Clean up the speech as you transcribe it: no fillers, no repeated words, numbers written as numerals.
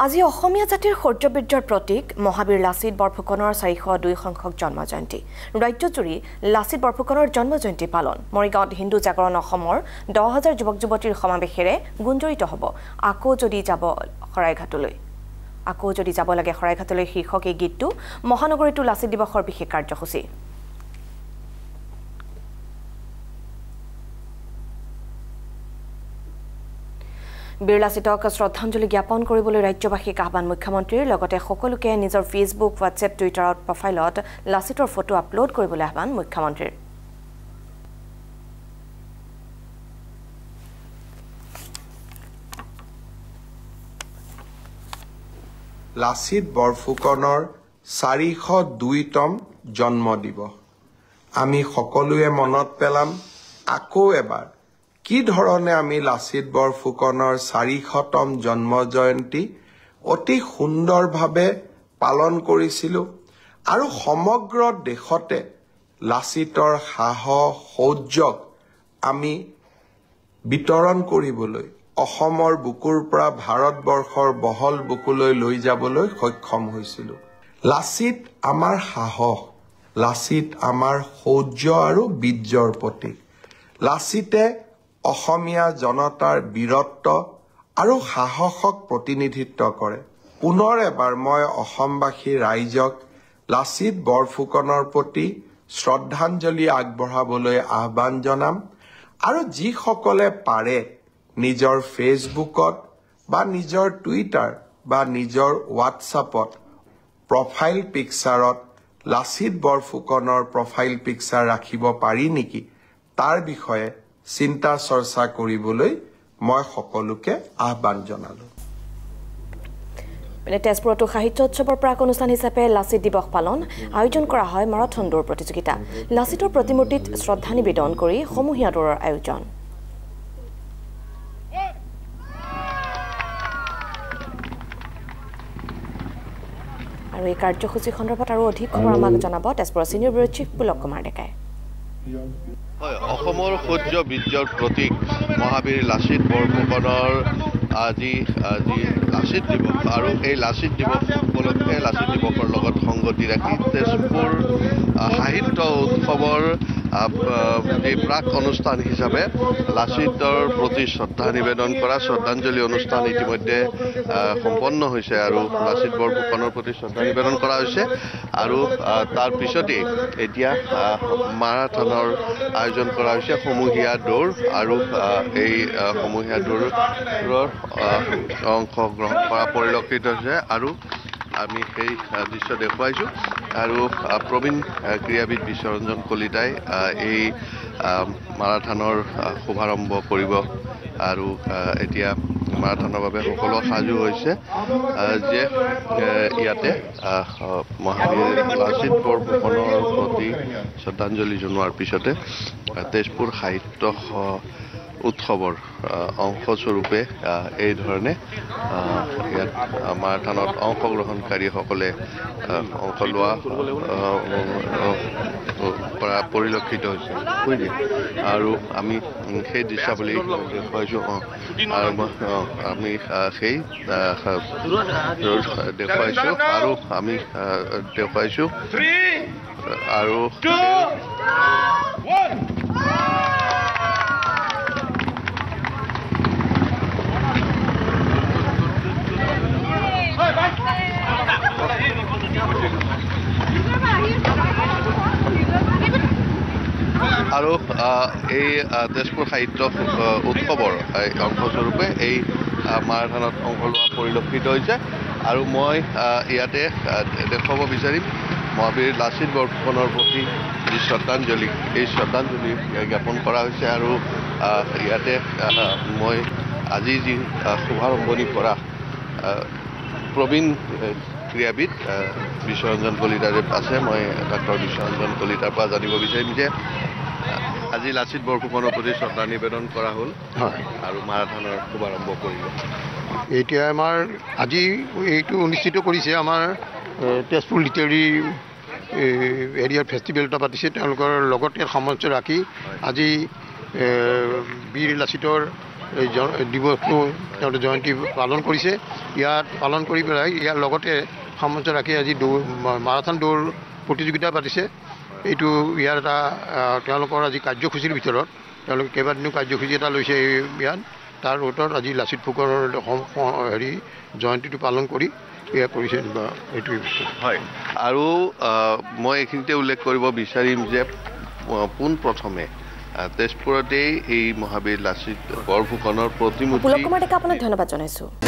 আজি অসমীয়া জাতিৰ শৌৰ্যবীৰ্যৰ প্ৰতীক মহাবীৰ লাচিত বৰফুকনৰ 402 সংখ্যক জন্ম জয়ন্তী ৰাজ্যজুৰি লাচিত বৰফুকনৰ জন্ম জয়ন্তী পালন মৰিগাঁৱত হিন্দু জাগৰণ অসমৰ 10,000 যুৱক যুৱতীৰ সমাৱেশেৰে গুঞ্জৰিত হ'ব আকৌ যদি যাব লাগে শৰাইঘাটলৈ শীৰ্ষক এই গীতটো মহানগৰীটো লাচিত দিৱসৰ বিশেষ কাৰ্যসূচী বীৰ লাচিতক শ্ৰদ্ধাঞ্জলি জ্ঞাপন কৰিবলৈ ৰাজ্যবাসীক আহ্বান মুখ্যমন্ত্ৰীৰ লগতে সকলোকে নিজৰ ফেচবুক হোৱাটছএপ টুইটাৰত প্ৰফাইলত লাচিতৰ ফটো আপলোড কৰিবলৈ আহ্বান মুখ্যমন্ত্ৰীৰ লাচিত বৰফুকনৰ 402তম জন্ম দিৱস আমি সকলোৱে মনত পেলাম আকৌ এবাৰ কি ধৰণে আমি লাচিত বৰফুকনৰ 400তম জন্ম জয়ন্তী অতি সুন্দৰভাৱে পালন কৰিছিলোঁ আৰু সমগ্ৰ দেশতে লাচিতৰ সাহস শৌৰ্যক আমি বিতৰণ কৰিবলৈ অসমৰ বুকুৰ পৰা ভাৰতবৰ্ষৰ বহল বুকুলৈ লৈ যাবলৈ সক্ষম হৈছিলোঁ লাচিত আমাৰ সাহস লাচিত আমাৰ শৌৰ্য আৰু বীৰ্যৰ প্ৰতীক লাচিতে অসমীয়া জনতাৰ বীৰত্ব আৰু সাহসক প্ৰতিনিধিত্ব কৰে পুনৰ এবাৰ মই অসমবাসী ৰাইজক লাচিত বৰফুকনৰ প্ৰতি শ্ৰদ্ধাঞ্জলি আগবঢ়াবলৈ আহ্বান জনাম আৰু যিসকলে পাৰে নিজৰ ফেচবুকত বা নিজৰ টুইটাৰ বা নিজৰ হোৱাটছআপত প্ৰফাইল পিকচাৰত লাচিত বৰফুকনৰ প্ৰফাইল পিকচাৰ ৰাখিব পাৰি নেকি তাৰ বিষয়ে চিন্তা চৰ্চা কৰিবলৈ মই সকলোকে আহ্বান জনালোঁ তেজপুৰতো সাহিত্য উৎসৱৰ প্ৰাক অনুষ্ঠান হিচাপে লাচিত দিৱস পালন আয়োজন কৰা হয় মাৰাথন দৌৰ প্ৰতিযোগিতা লাচিতৰ প্ৰতিমূৰ্তিত শ্ৰদ্ধা নিবেদন কৰি সমূহীয়া দৌৰৰ আয়োজন আৰু এই কাৰ্যসূচী সন্দৰ্ভত আৰু অধিক খবৰ আমাক জনাব তেজপুৰৰ senior bureau chief Pulak Kumar ডেকাই অসমৰ সূৰ্য বীৰ্যৰ প্ৰতীক মহাবীৰ লাচিত বৰফুকনৰ আজি লাচিত দিৱস আৰু এই লাচিত দিৱস উপলক্ষে লাচিত দিৱসৰ লগত সংগতি ৰাখি তেজপুৰ সাহিত্য উৎসৱৰ এই প্ৰাক অনুষ্ঠান হিচাপে লাচিতৰ প্ৰতি শ্ৰদ্ধা নিবেদন কৰা শ্ৰদ্ধাঞ্জলি অনুষ্ঠান ইতিমধ্যে সম্পন্ন হৈছে আৰু লাচিত বৰফুকনৰ প্ৰতি শ্ৰদ্ধা নিবেদন কৰা হৈছে আৰু তাৰ পিছতেই এতিয়া মাৰাথনৰ আয়োজন কৰা হৈছে সমূহীয়া দৌৰ আৰু এই সমূহীয়া দৌৰৰ অংশগ্ৰহণ কৰা পৰিলক্ষিত হৈছে আৰু আমি সেই দৃশ্য দেখুৱাইছোঁ আৰু প্ৰবীণ ক্ৰীড়াবিদ বিশ্বৰঞ্জন কলিতাই এই মাৰাথনৰ শুভাৰম্ভ কৰিব আৰু এতিয়া মাৰাথনৰ বাবে সকলো সাজু হৈছে যে ইয়াতে মহাবীৰ লাচিত বৰফুকনৰ প্ৰতি শ্ৰদ্ধাঞ্জলি জনোৱাৰ পিছতে তেজপুৰ সাহিত্য উৎসৱৰ অংশস্বৰূপে এই ধৰণে ইয়াত মাৰাথনত অংশগ্ৰহণকাৰীসকলে অংশ লোৱা পৰা পৰিলক্ষিত হৈছে আৰু আমি সেই দৃশ্যাৱলী দেখুৱাইছোঁ আৰু আমি সেই দেখুৱাইছোঁ আৰু আমি দেখুৱাইছোঁ আৰু আৰু এই তেজপুৰ সাহিত্য উৎসৱৰ অংশস্বৰূপে এই মাৰাথনত অংশ লোৱা পৰিলক্ষিত হৈছে আৰু মই ইয়াতে দেখুৱাব বিচাৰিম মহাবীৰ লাচিত বৰফুকনৰ প্ৰতি যি শ্ৰদ্ধাঞ্জলি এই শ্ৰদ্ধাঞ্জলি জ্ঞাপন কৰা হৈছে আৰু ইয়াতে মই আজি যি শুভাৰম্ভণি কৰা প্ৰবীণ ক্ৰীড়াবিদ বিশ্বৰঞ্জন কলিতাৰে আছে মই ডাক্তৰ বিশ্বৰঞ্জন কলিতাৰ পৰা জানিব বিচাৰিম যে আজি লাচিত বৰফুকনৰ প্ৰতি শ্ৰদ্ধা নিবেদন কৰা হ'ল আৰু মাৰাথনৰ শুভাৰম্ভ কৰিব এতিয়া আমাৰ আজি এইটো অনুষ্ঠিত কৰিছে আমাৰ তেজপুৰ লিটাৰী এৰিয়াৰ ফেষ্টিভেল এটা পাতিছে তেওঁলোকৰ লগতে সামঞ্জস্য ৰাখি আজি বীৰ লাচিতৰ এই দিৱসটো তেওঁলোকে জয়ন্তী পালন কৰিছে ইয়াত পালন কৰি পেলাই ইয়াৰ লগতে সামঞ্জস্য ৰাখি আজি মাৰাথন দৌৰ প্ৰতিযোগিতা পাতিছে এইটো ইয়াৰ এটা তেওঁলোকৰ আজি কাৰ্যসূচীৰ ভিতৰত তেওঁলোকে কেইবাদিনো কাৰ্যসূচী এটা লৈছে ইয়াত তাৰ ওপৰত আজি লাচিত ফুকনৰ হেৰি জয়ন্তীটো পালন কৰি এয়া কৰিছে এইটোৱে হয় আৰু মই এইখিনিতে উল্লেখ কৰিব বিচাৰিম যে পোনপ্ৰথমে তেজপুৰতেই এই মহাবীৰ লাচিত বৰফুকনৰ প্ৰতিমূৰ্তি আপোনাক ধন্যবাদ জনাইছোঁ।